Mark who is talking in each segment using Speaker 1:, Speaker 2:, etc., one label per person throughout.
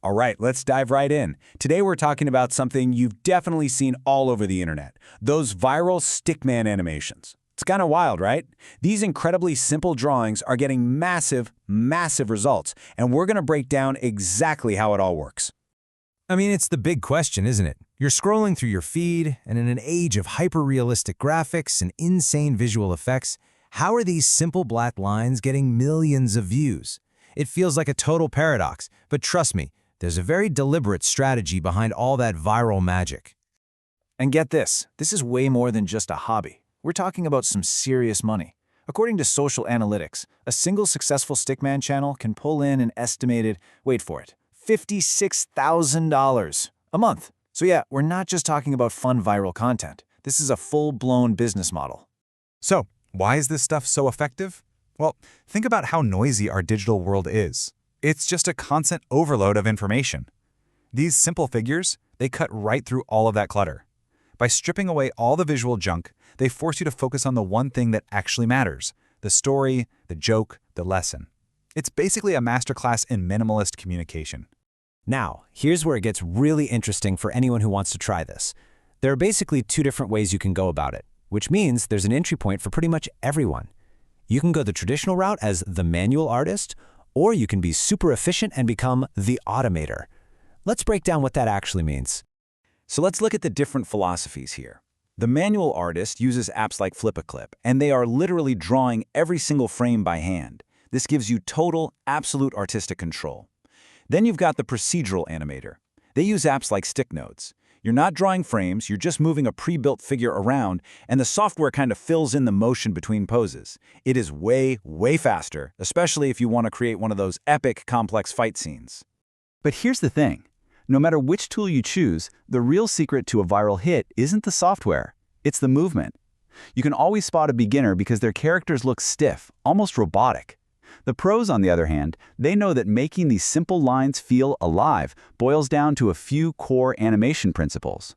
Speaker 1: All right, let's dive right in. Today we're talking about something you've definitely seen all over the internet, those viral stickman animations. It's kind of wild, right? These incredibly simple drawings are getting massive, massive results, and we're going to break down exactly how it all works.
Speaker 2: I mean, it's the big question, isn't it? You're scrolling through your feed, and in an age of hyper-realistic graphics and insane visual effects, how are these simple black lines getting millions of views? It feels like a total paradox, but trust me, there's a very deliberate strategy behind all that viral magic.
Speaker 3: And get this is way more than just a hobby. We're talking about some serious money. According to social analytics, a single successful stickman channel can pull in an estimated, wait for it, $56,000 a month. So yeah, we're not just talking about fun viral content. This is a full-blown business model.
Speaker 4: So, why is this stuff so effective? Well, think about how noisy our digital world is. It's just a constant overload of information. These simple figures, they cut right through all of that clutter. By stripping away all the visual junk, they force you to focus on the one thing that actually matters: the story, the joke, the lesson. It's basically a masterclass in minimalist communication.
Speaker 2: Now, here's where it gets really interesting for anyone who wants to try this. There are basically two different ways you can go about it, which means there's an entry point for pretty much everyone. You can go the traditional route as the manual artist, or you can be super efficient and become the automator. Let's break down what that actually means.
Speaker 1: So let's look at the different philosophies here. The manual artist uses apps like Flip-a-Clip, and they are literally drawing every single frame by hand. This gives you total, absolute artistic control. Then you've got the procedural animator. They use apps like stick nodes. You're not drawing frames, you're just moving a pre-built figure around, and the software kind of fills in the motion between poses. It is way, way faster, especially if you want to create one of those epic, complex fight scenes.
Speaker 5: But here's the thing. No matter which tool you choose, the real secret to a viral hit isn't the software, it's the movement. You can always spot a beginner because their characters look stiff, almost robotic. The pros, on the other hand, they know that making these simple lines feel alive boils down to a few core animation principles.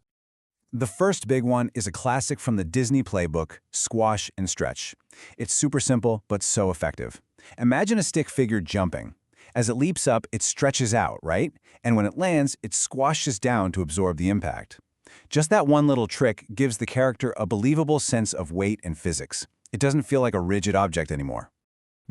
Speaker 1: The first big one is a classic from the Disney playbook, squash and stretch. It's super simple, but so effective. Imagine a stick figure jumping. As it leaps up, it stretches out, right? And when it lands, it squashes down to absorb the impact. Just that one little trick gives the character a believable sense of weight and physics. It doesn't feel like a rigid object anymore.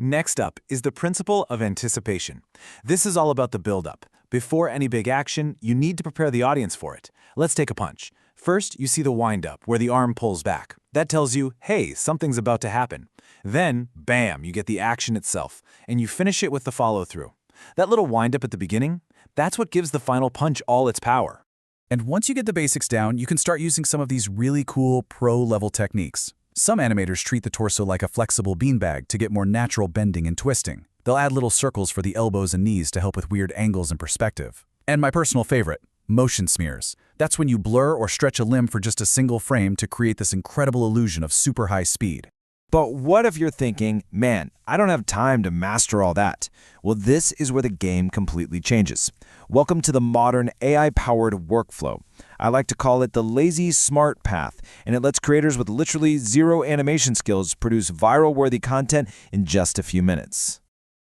Speaker 3: Next up is the principle of anticipation. This is all about the build-up. Before any big action, you need to prepare the audience for it. Let's take a punch. First, you see the wind-up, where the arm pulls back. That tells you, hey, something's about to happen. Then, bam, you get the action itself, and you finish it with the follow-through. That little wind-up at the beginning, that's what gives the final punch all its power.
Speaker 6: And once you get the basics down, you can start using some of these really cool pro-level techniques. Some animators treat the torso like a flexible beanbag to get more natural bending and twisting. They'll add little circles for the elbows and knees to help with weird angles and perspective. And my personal favorite, motion smears. That's when you blur or stretch a limb for just a single frame to create this incredible illusion of super high speed.
Speaker 7: But what if you're thinking, man, I don't have time to master all that? Well, this is where the game completely changes. Welcome to the modern AI-powered workflow. I like to call it the lazy smart path, and it lets creators with literally zero animation skills produce viral-worthy content in just a few minutes.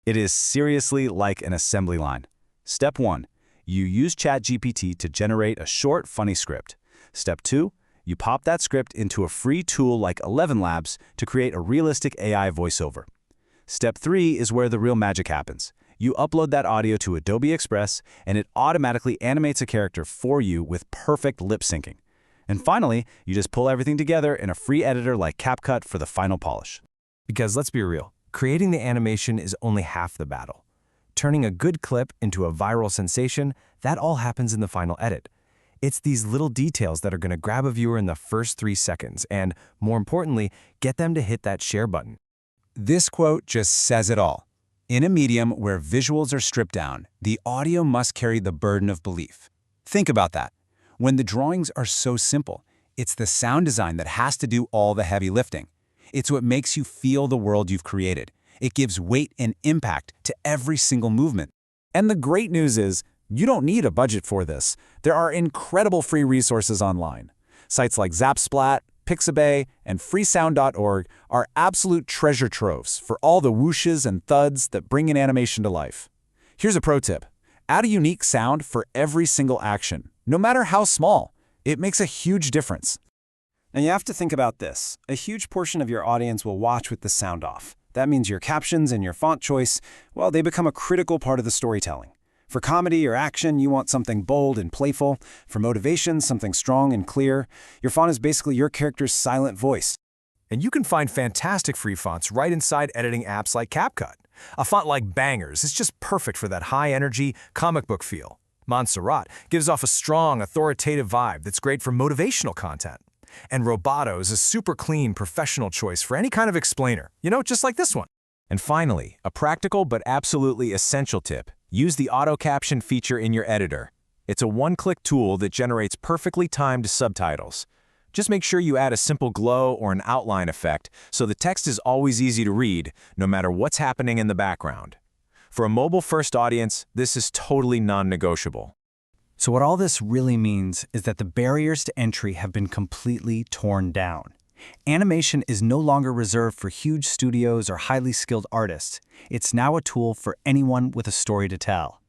Speaker 1: It is seriously like an assembly line. Step 1. You use ChatGPT to generate a short, funny script. Step 2. You pop that script into a free tool like 11 Labs to create a realistic AI voiceover. Step 3 is where the real magic happens. You upload that audio to Adobe Express, and it automatically animates a character for you with perfect lip syncing. And finally, you just pull everything together in a free editor like CapCut for the final polish.
Speaker 2: Because let's be real, creating the animation is only half the battle. Turning a good clip into a viral sensation, that all happens in the final edit. It's these little details that are going to grab a viewer in the first 3 seconds and, more importantly, get them to hit that share button.
Speaker 1: This quote just says it all. In a medium where visuals are stripped down, the audio must carry the burden of belief. Think about that. When the drawings are so simple, it's the sound design that has to do all the heavy lifting. It's what makes you feel the world you've created. It gives weight and impact to every single movement.
Speaker 3: And the great news is, you don't need a budget for this. There are incredible free resources online. Sites like Zapsplat, Pixabay, and freesound.org are absolute treasure troves for all the whooshes and thuds that bring an animation to life. Here's a pro tip.
Speaker 6: Add a unique sound for every single action, no matter how small. It makes a huge difference.
Speaker 2: Now you have to think about this. A huge portion of your audience will watch with the sound off. That means your captions and your font choice, well, they become a critical part of the storytelling. For comedy or action, you want something bold and playful. For motivation, something strong and clear. Your font is basically your character's silent voice.
Speaker 3: And you can find fantastic free fonts right inside editing apps like CapCut. A font like Bangers is just perfect for that high-energy, comic book feel. Montserrat gives off a strong, authoritative vibe that's great for motivational content. And Roboto is a super clean, professional choice for any kind of explainer, just like this one.
Speaker 1: And finally, a practical but absolutely essential tip. Use the auto caption feature in your editor. It's a one-click tool that generates perfectly timed subtitles. Just make sure you add a simple glow or an outline effect so the text is always easy to read, no matter what's happening in the background. For a mobile-first audience, this is totally non-negotiable.
Speaker 2: So what all this really means is that the barriers to entry have been completely torn down. Animation is no longer reserved for huge studios or highly skilled artists. It's now a tool for anyone with a story to tell.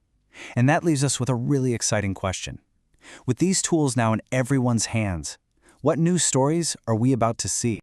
Speaker 2: And that leaves us with a really exciting question. With these tools now in everyone's hands, what new stories are we about to see?